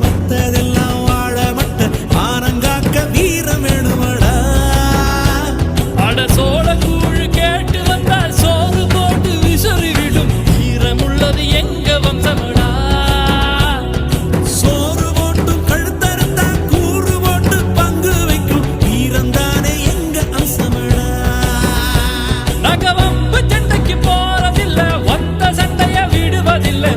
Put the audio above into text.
மத்ததெல்லாம் வாழ மட்ட மானங்காக்க வீரம் வேணுமடா. அட சோழ கூழ் கேட்டு வந்தால் சோறு போட்டு விசுறி விடும் வீரம் உள்ளது எங்க வம்சமடா. சோறு போட்டும் கழுத்தறுத்தா கூறு போட்டு பங்கு வைக்கும் வீரம் தானே எங்க அம்சமடா. நகவம்பு சண்டைக்கு போறதில்ல, ஒத்த சண்டைய விடுவதில்லை.